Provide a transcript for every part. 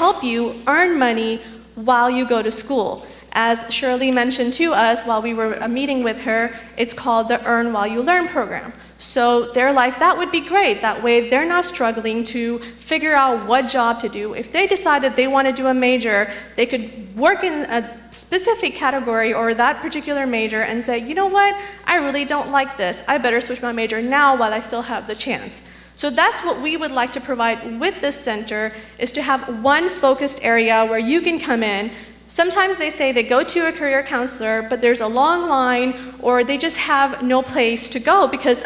help you earn money while you go to school. As Shirley mentioned to us while we were meeting with her, it's called the Earn While You Learn program. So they're like, that would be great. That way they're not struggling to figure out what job to do. If they decided they want to do a major, they could work in a specific category or that particular major and say, you know what, I really don't like this. I better switch my major now while I still have the chance. So that's what we would like to provide with this center, is to have one focused area where you can come in. Sometimes they say they go to a career counselor, but there's a long line, or they just have no place to go because,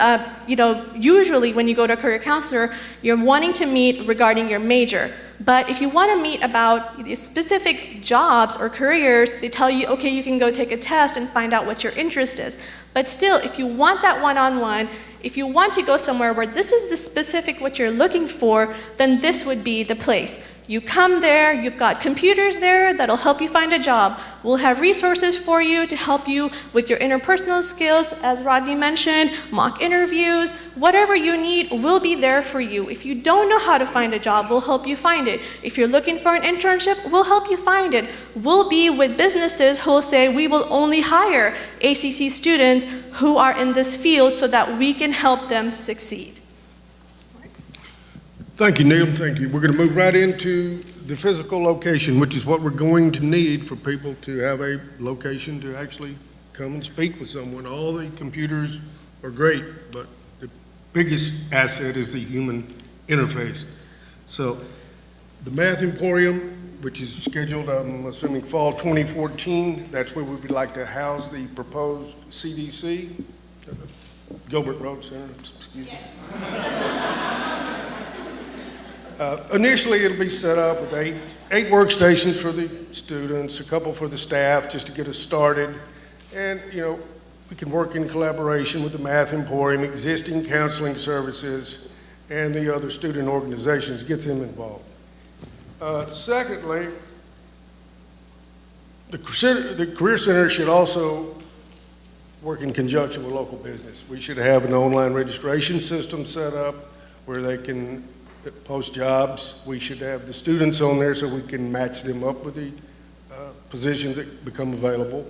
usually when you go to a career counselor, you're wanting to meet regarding your major. But if you want to meet about specific jobs or careers, they tell you, okay, you can go take a test and find out what your interest is. But still, if you want that one-on-one, if you want to go somewhere where this is the specific what you're looking for, then this would be the place. You come there, you've got computers there that'll help you find a job. We'll have resources for you to help you with your interpersonal skills, as Rodney mentioned, mock interviews, whatever you need will be there for you. If you don't know how to find a job, we'll help you find it. If you're looking for an internship, we'll help you find it. We'll be with businesses who will say we will only hire ACC students who are in this field so that we can help them succeed. Thank you, Neil. Thank you. We're going to move right into the physical location, which is what we're going to need for people to have a location to actually come and speak with someone. All the computers are great, but the biggest asset is the human interface. So the Math Emporium, which is scheduled, I'm assuming, fall 2014, that's where we would like to house the proposed CDC, Gilbert Road Center, excuse me. Initially, it'll be set up with eight workstations for the students, a couple for the staff, just to get us started. And, we can work in collaboration with the Math Emporium, existing counseling services, and the other student organizations, get them involved. Secondly, the Career Center should also work in conjunction with local business. We should have an online registration system set up where they can post jobs. We should have the students on there so we can match them up with the positions that become available.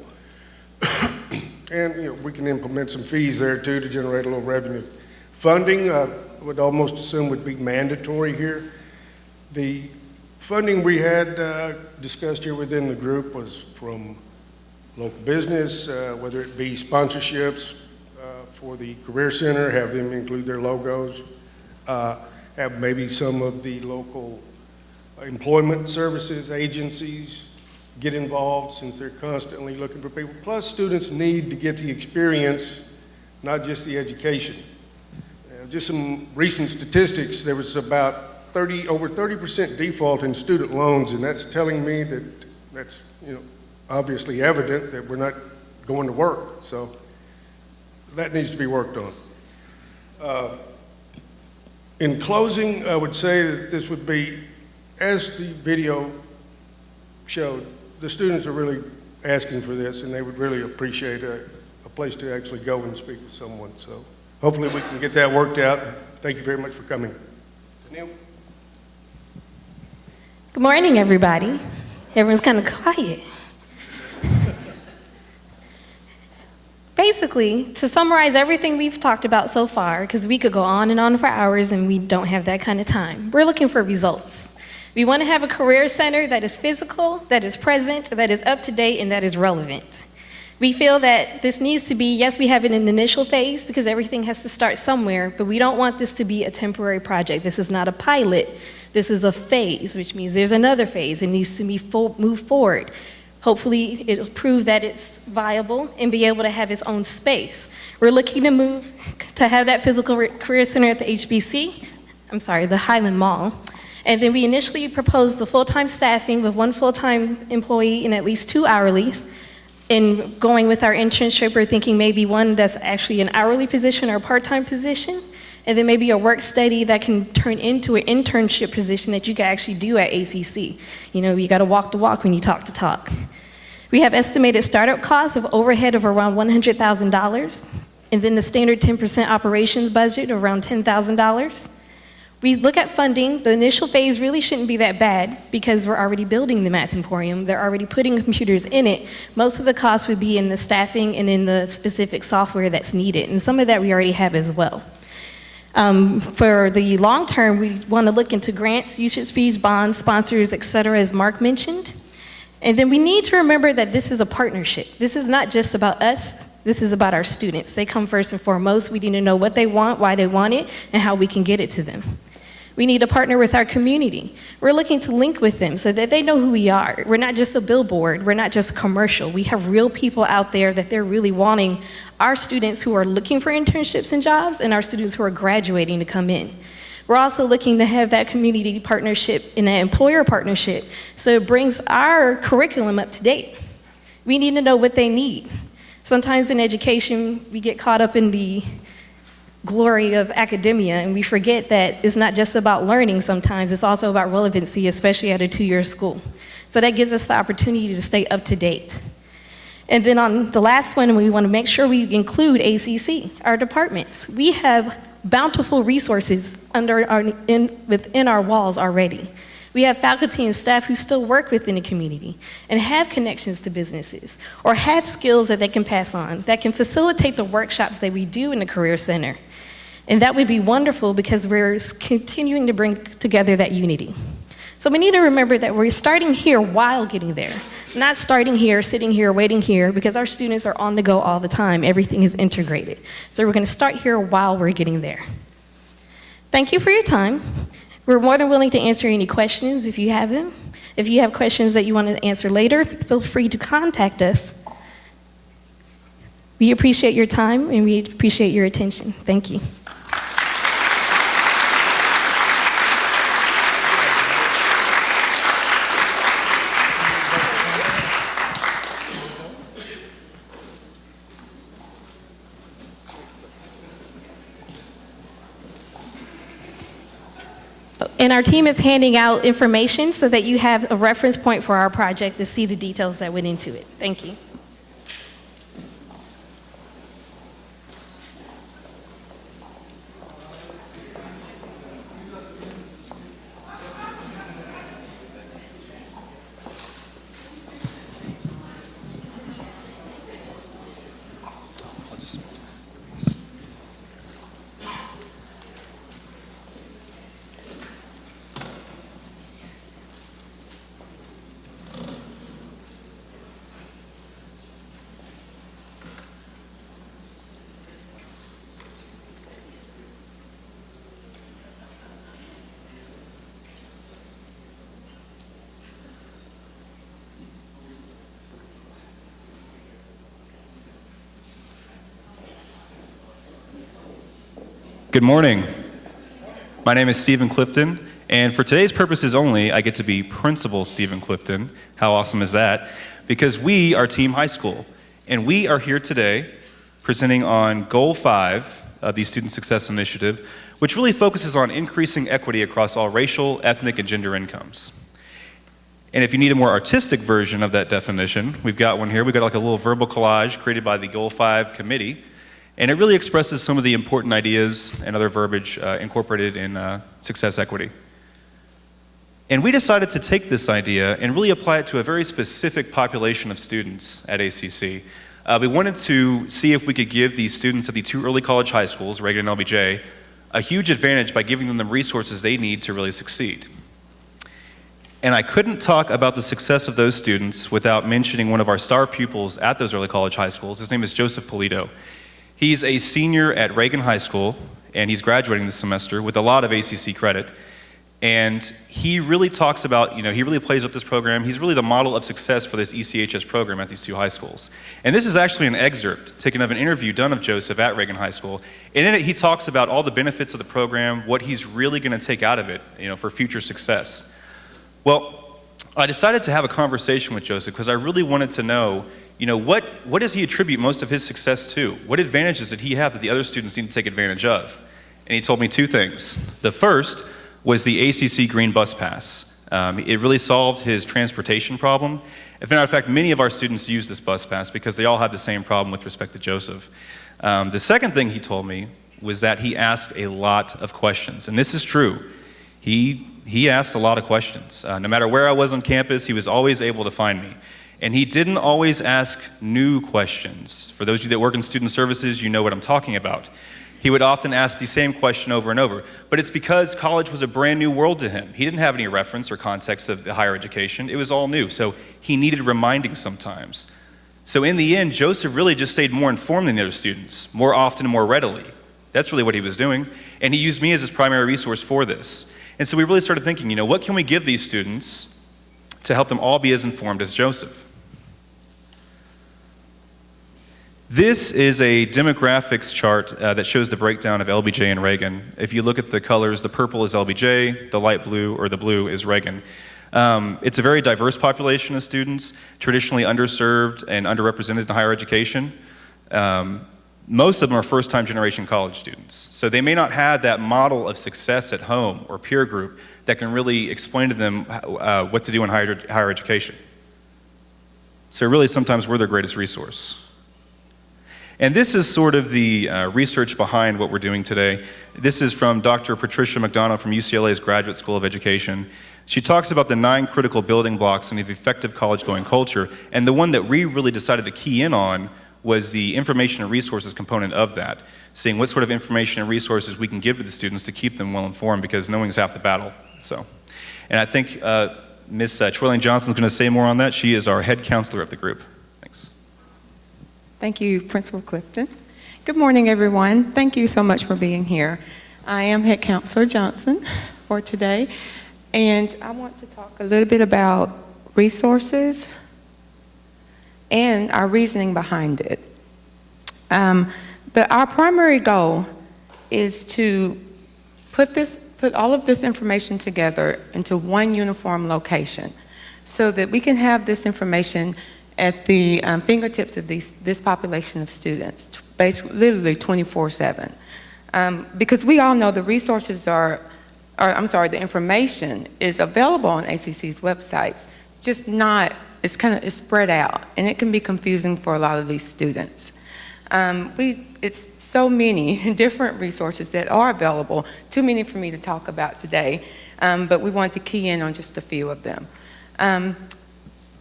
And we can implement some fees there too to generate a little revenue. Funding, I would almost assume would be mandatory here. The funding we had discussed here within the group was from local business, whether it be sponsorships for the Career Center, have them include their logos, have maybe some of the local employment services agencies get involved since they're constantly looking for people. Plus, students need to get the experience, not just the education. Just some recent statistics, there was about over 30% default in student loans, and that's telling me that that's obviously evident that we're not going to work. So that needs to be worked on. In closing, I would say that this would be, as the video showed, the students are really asking for this, and they would really appreciate a place to actually go and speak with someone. So hopefully we can get that worked out. Thank you very much for coming. Neil? Good morning, everybody. Everyone's kind of quiet. Basically, to summarize everything we've talked about so far, because we could go on and on for hours and we don't have that kind of time, we're looking for results. We want to have a career center that is physical, that is present, that is up to date, and that is relevant. We feel that this needs to be, yes, we have it in an initial phase because everything has to start somewhere, but we don't want this to be a temporary project. This is not a pilot. This is a phase, which means there's another phase. It needs to be moved forward. Hopefully, it'll prove that it's viable and be able to have its own space. We're looking to move to have that physical career center at the the Highland Mall. And then we initially proposed the full-time staffing with one full-time employee and at least 2 hourlies. In going with our internship, we're thinking maybe one that's actually an hourly position or a part-time position, and then maybe a work study that can turn into an internship position that you can actually do at ACC. You gotta walk the walk when you talk the talk. We have estimated startup costs of overhead of around $100,000, and then the standard 10% operations budget of around $10,000. We look at funding. The initial phase really shouldn't be that bad because we're already building the Math Emporium. They're already putting computers in it. Most of the cost would be in the staffing and in the specific software that's needed, and some of that we already have as well. For the long term, we want to look into grants, usage fees, bonds, sponsors, et cetera, as Mark mentioned. And then we need to remember that this is a partnership. This is not just about us. This is about our students. They come first and foremost. We need to know what they want, why they want it, and how we can get it to them. We need to partner with our community. We're looking to link with them so that they know who we are. We're not just a billboard. We're not just a commercial. We have real people out there that they're really wanting our students who are looking for internships and jobs and our students who are graduating to come in. We're also looking to have that community partnership and that employer partnership so it brings our curriculum up to date. We need to know what they need. Sometimes in education, we get caught up in the glory of academia, and we forget that it's not just about learning sometimes, it's also about relevancy, especially at a two-year school. So that gives us the opportunity to stay up to date. And then on the last one, we want to make sure we include ACC, our departments. We have bountiful resources within our walls already. We have faculty and staff who still work within the community and have connections to businesses or have skills that they can pass on that can facilitate the workshops that we do in the Career Center. And that would be wonderful because we're continuing to bring together that unity. So we need to remember that we're starting here while getting there, not starting here, sitting here, waiting here, because our students are on the go all the time. Everything is integrated. So we're going to start here while we're getting there. Thank you for your time. We're more than willing to answer any questions if you have them. If you have questions that you want to answer later, feel free to contact us. We appreciate your time and we appreciate your attention. Thank you. And our team is handing out information so that you have a reference point for our project to see the details that went into it. Thank you. Good morning. My name is Stephen Clifton, and for today's purposes only, I get to be Principal Stephen Clifton. How awesome is that? Because we are Team High School, and we are here today presenting on Goal 5 of the Student Success Initiative, which really focuses on increasing equity across all racial, ethnic, and gender incomes. And if you need a more artistic version of that definition, we've got one here. We've got like a little verbal collage created by the Goal 5 committee. And it really expresses some of the important ideas and other verbiage incorporated in success equity. And we decided to take this idea and really apply it to a very specific population of students at ACC. We wanted to see if we could give these students at the two early college high schools, Reagan and LBJ, a huge advantage by giving them the resources they need to really succeed. And I couldn't talk about the success of those students without mentioning one of our star pupils at those early college high schools. His name is Joseph Polito. He's a senior at Reagan High School, and he's graduating this semester with a lot of ACC credit. And he really talks about, he really plays up this program. He's really the model of success for this ECHS program at these two high schools. And this is actually an excerpt taken of an interview done of Joseph at Reagan High School. And in it, he talks about all the benefits of the program, what he's really going to take out of it, for future success. Well, I decided to have a conversation with Joseph because I really wanted to know, what does he attribute most of his success to? What advantages did he have that the other students need to take advantage of? And he told me two things. The first was the ACC Green Bus Pass. It really solved his transportation problem. As a matter of fact, many of our students use this bus pass because they all have the same problem with respect to Joseph. The second thing he told me was that he asked a lot of questions. And this is true. He asked a lot of questions. No matter where I was on campus, he was always able to find me. And he didn't always ask new questions. For those of you that work in student services, you know what I'm talking about. He would often ask the same question over and over. But it's because college was a brand new world to him. He didn't have any reference or context of the higher education. It was all new. So he needed reminding sometimes. So in the end, Joseph really just stayed more informed than the other students, more often and more readily. That's really what he was doing. And he used me as his primary resource for this. And so we really started thinking, what can we give these students to help them all be as informed as Joseph? This is a demographics chart that shows the breakdown of LBJ and Reagan. If you look at the colors, the purple is LBJ, the light blue or the blue is Reagan. It's a very diverse population of students, traditionally underserved and underrepresented in higher education. Most of them are first-time generation college students. So they may not have that model of success at home or peer group that can really explain to them what to do in higher education. So really sometimes we're their greatest resource. And this is sort of the research behind what we're doing today. This is from Dr. Patricia McDonough from UCLA's Graduate School of Education. She talks about the 9 critical building blocks in the effective college-going culture, and the one that we really decided to key in on was the information and resources component of that, seeing what sort of information and resources we can give to the students to keep them well informed, because knowing's half the battle. And I think Ms. Twillian Johnson is going to say more on that. She is our head counselor of the group. Thanks. Thank you, Principal Clifton. Good morning, everyone. Thank you so much for being here. I am Head Counselor Johnson for today, and I want to talk a little bit about resources and our reasoning behind it. But our primary goal is to put all of this information together into one uniform location so that we can have this information at the fingertips of this population of students, basically literally 24/7. Because we all know the resources the information is available on ACC's websites, just not, it's spread out, and it can be confusing for a lot of these students. It's so many different resources that are available, too many for me to talk about today, but we want to key in on just a few of them.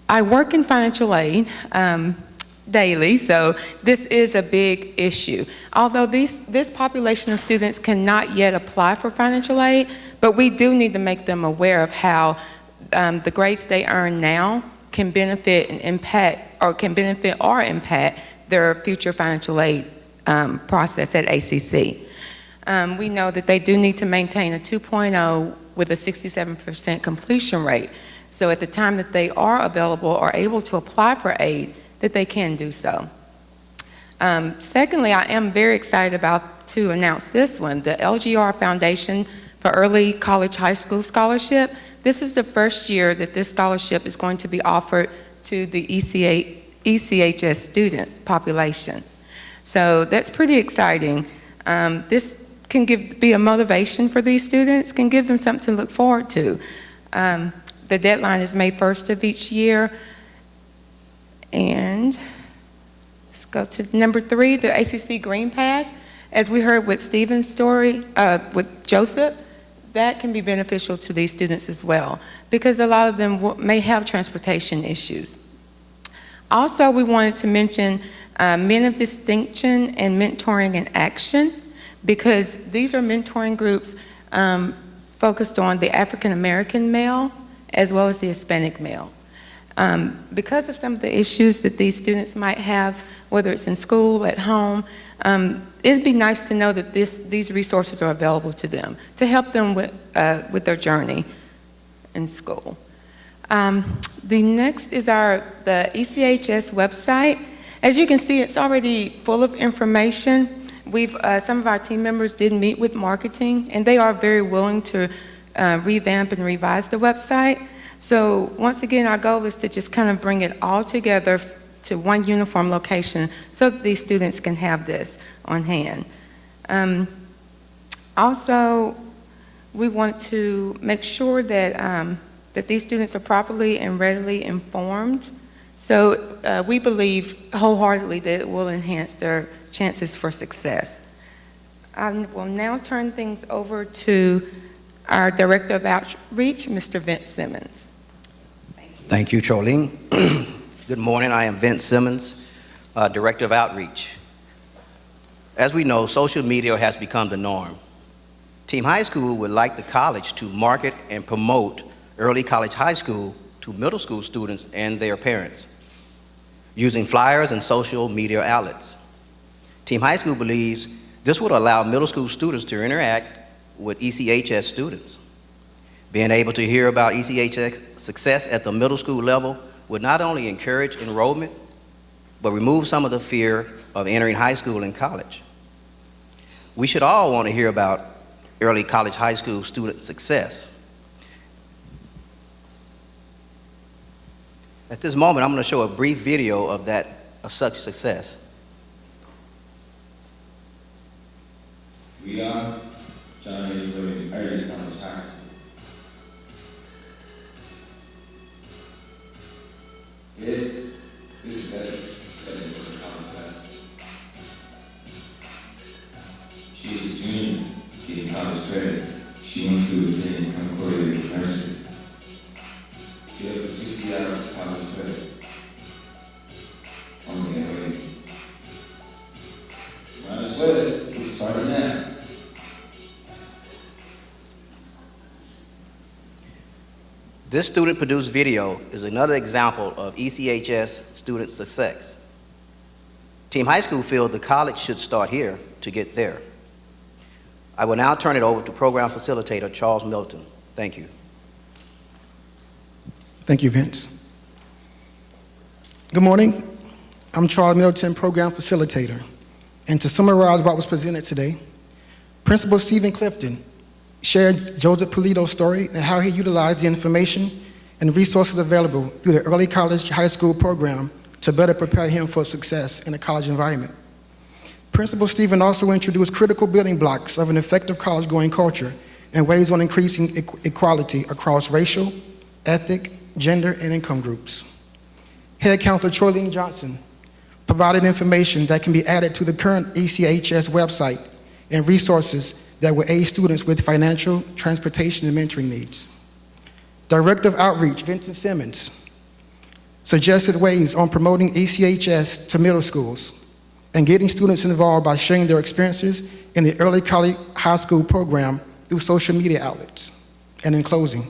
I work in financial aid daily, so this is a big issue. Although this population of students cannot yet apply for financial aid, but we do need to make them aware of how the grades they earn now can benefit and impact, or can benefit or impact their future financial aid process at ACC. We know that they do need to maintain a 2.0 with a 67% completion rate. So at the time that they are available or able to apply for aid, that they can do so. Secondly, I am very excited to announce this one, the LGR Foundation for Early College High School Scholarship. This is the first year that this scholarship is going to be offered to the ECHS student population. So that's pretty exciting. This can be a motivation for these students, can give them something to look forward to. The deadline is May 1st of each year. And let's go to number 3, the ACC Green Pass. As we heard with Stephen's story, with Joseph, that can be beneficial to these students as well, because a lot of them may have transportation issues. Also, we wanted to mention Men of Distinction and Mentoring in Action, because these are mentoring groups focused on the African American male as well as the Hispanic male. Because of some of the issues that these students might have, whether it's in school, at home, it'd be nice to know that these resources are available to them to help them with their journey in school. The next is the ECHS website. As you can see, it's already full of information. Some of our team members did meet with marketing, and they are very willing to revamp and revise the website. So once again, our goal is to just kind of bring it all together to one uniform location so that these students can have this on hand. Also, we want to make sure that, that these students are properly and readily informed. So we believe wholeheartedly that it will enhance their chances for success. I will now turn things over to our Director of Outreach, Mr. Vince Simmons. Thank you, Charlene. Good morning. I am Vince Simmons, Director of Outreach. As we know, social media has become the norm. Team High School would like the college to market and promote early college high school to middle school students and their parents using flyers and social media outlets. Team High School believes this would allow middle school students to interact with ECHS students. Being able to hear about ECHS success at the middle school level would not only encourage enrollment, but remove some of the fear of entering high school and college. We should all want to hear about early college high school student success. At this moment, I'm going to show a brief video of such success. We are John Doing early college high school. This is better studying for the college class. She is a junior, getting college credit. She wants to attend Concordia University. She has 60 hours of college credit. Only that way. Might as well. It's starting now. This student-produced video is another example of ECHS student success. Team High School feels the college should start here to get there. I will now turn it over to Program Facilitator Charles Milton. Thank you. Thank you, Vince. Good morning. I'm Charles Middleton, Program Facilitator. And to summarize what was presented today, Principal Stephen Clifton shared Joseph Polito's story and how he utilized the information and resources available through the early college high school program to better prepare him for success in a college environment. Principal Stephen also introduced critical building blocks of an effective college-going culture and ways on increasing equality across racial, ethnic, gender, and income groups. Head Counselor Troyleen Johnson provided information that can be added to the current ACCAHS website and resources that will aid students with financial, transportation, and mentoring needs. Director of Outreach, Vincent Simmons, suggested ways on promoting ACCAHS to middle schools and getting students involved by sharing their experiences in the early college high school program through social media outlets. And in closing,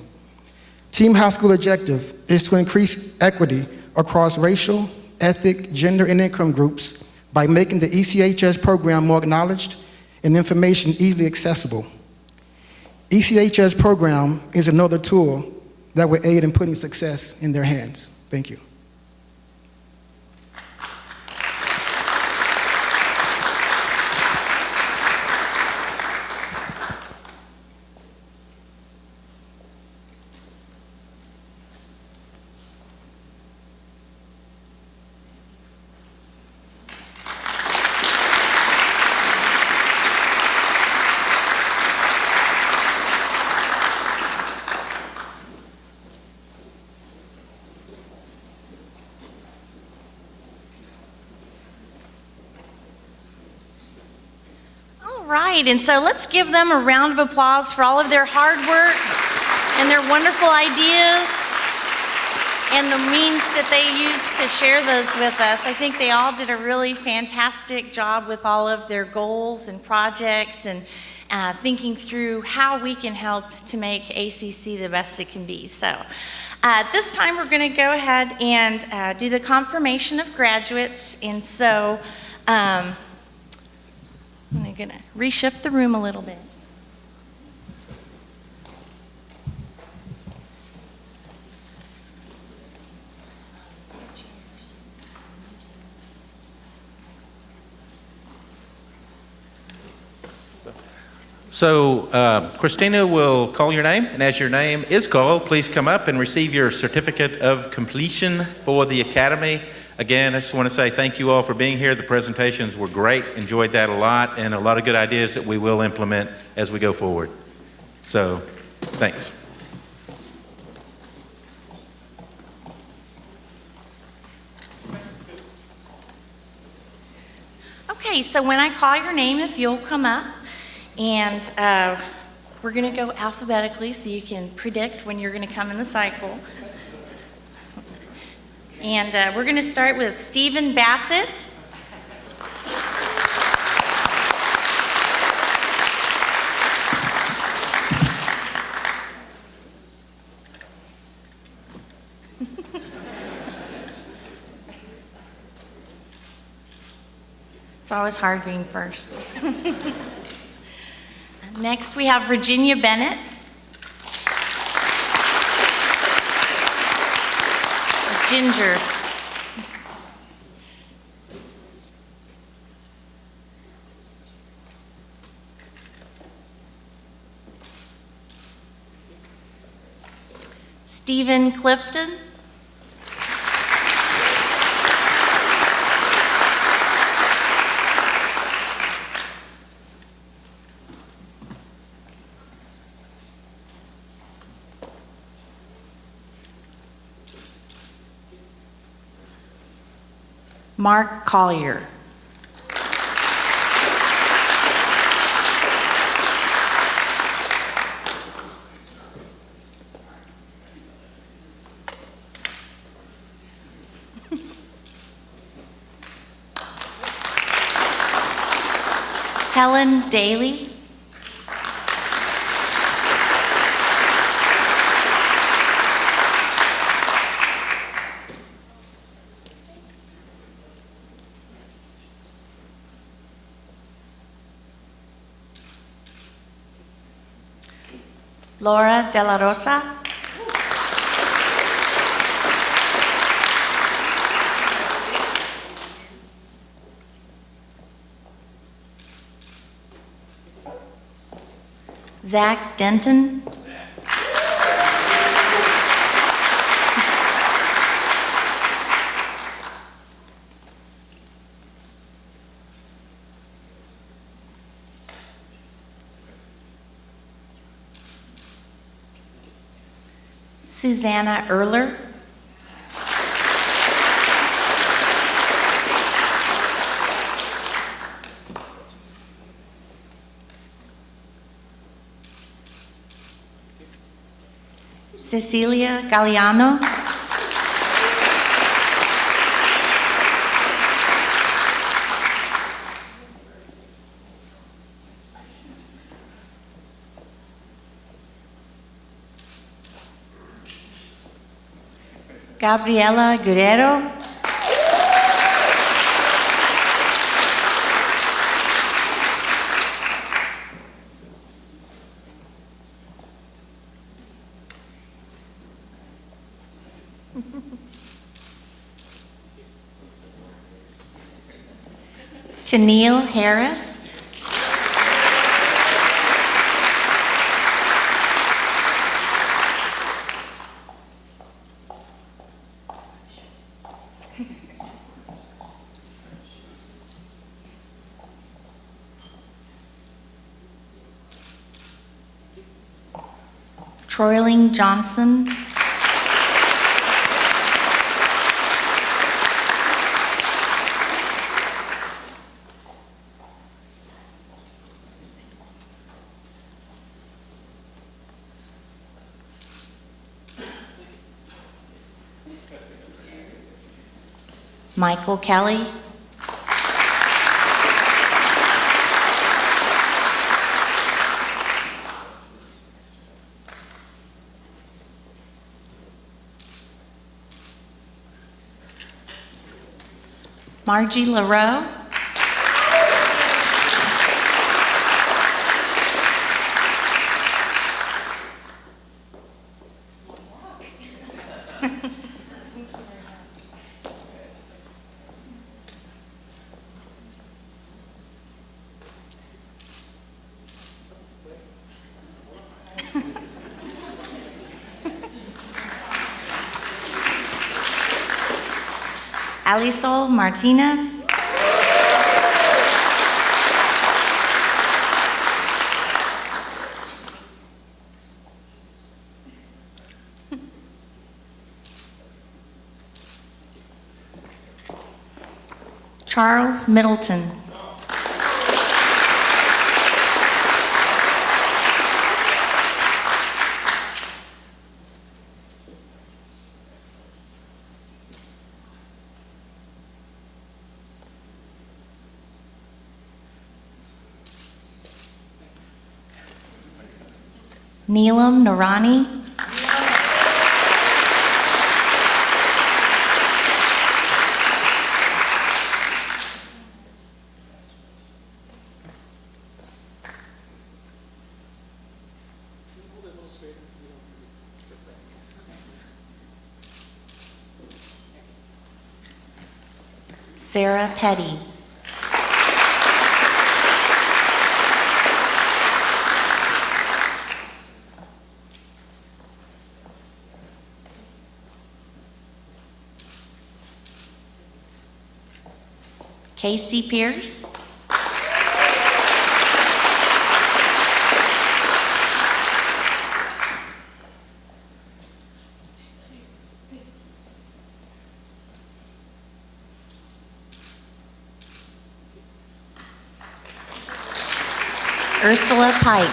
Team High School objective is to increase equity across racial, ethnic, gender, and income groups by making the ECHS program more acknowledged and information easily accessible. ECHS program is another tool that will aid in putting success in their hands. Thank you. Right, and so let's give them a round of applause for all of their hard work and their wonderful ideas and the means that they used to share those with us. I think they all did a really fantastic job with all of their goals and projects and thinking through how we can help to make ACC the best it can be. So at this time, we're going to go ahead and do the confirmation of graduates, and so I'm going to reshift the room a little bit. So Christina will call your name, and as your name is called, please come up and receive your certificate of completion for the Academy. Again, I just want to say thank you all for being here. The presentations were great, enjoyed that a lot, and a lot of good ideas that we will implement as we go forward. So, thanks. Okay, so when I call your name, if you'll come up, And we're going to go alphabetically so you can predict when you're going to come in the cycle. And we're going to start with Stephen Bassett. It's always hard being first. Next, we have Virginia Bennett. Ginger. Stephen Clifton. Mark Collier. Helen Daly. Laura De La Rosa. Zach Denton. Susanna Erler. Cecilia Galliano. Gabriela Guerrero. Tennille Harris. Troyling Johnson. Michael Kelly. Margie LaRoe. Alisol Martinez. Charles Middleton. Neelam Narani. Sarah Petty. Casey Pierce. Ursula Pike.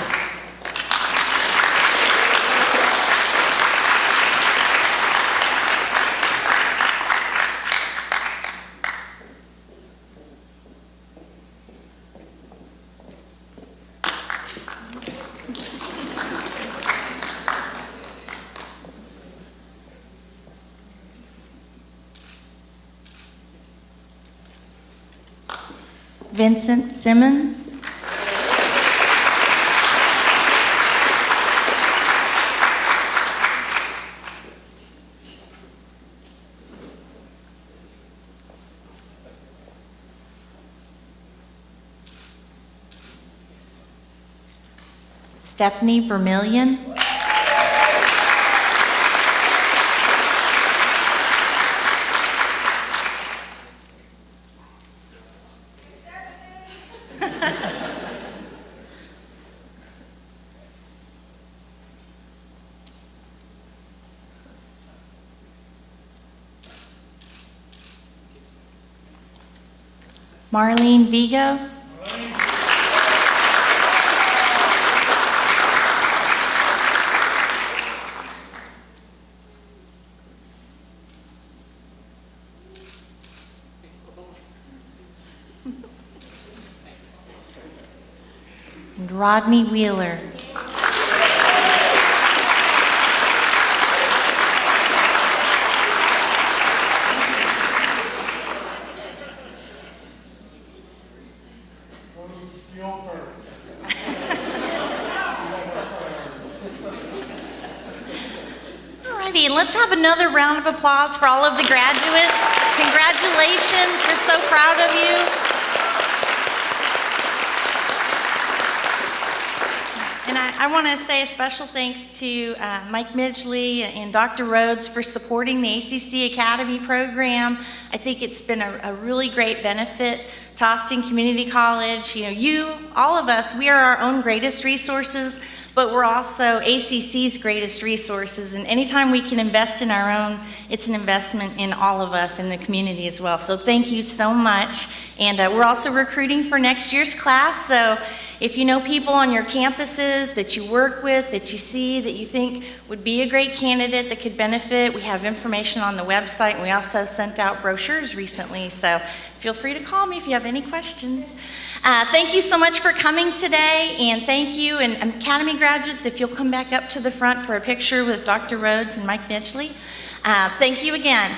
Vincent Simmons. Stephanie Vermillion. Marlene Vigo. And Rodney Wheeler. Alrighty, and let's have another round of applause for all of the graduates. Congratulations, we're so proud of you. And I want to say a special thanks to Mike Midgley and Dr. Rhodes for supporting the ACC Academy program. I think it's been a really great benefit to Austin Community College. You, all of us, we are our own greatest resources, but we're also ACC's greatest resources. And anytime we can invest in our own, it's an investment in all of us in the community as well. So thank you so much. And we're also recruiting for next year's class. So if you know people on your campuses that you work with, that you see, that you think would be a great candidate that could benefit, we have information on the website. We also sent out brochures recently, so feel free to call me if you have any questions. Thank you so much for coming today, and thank you, and Academy graduates, if you'll come back up to the front for a picture with Dr. Rhodes and Mike Midgley. Thank you again.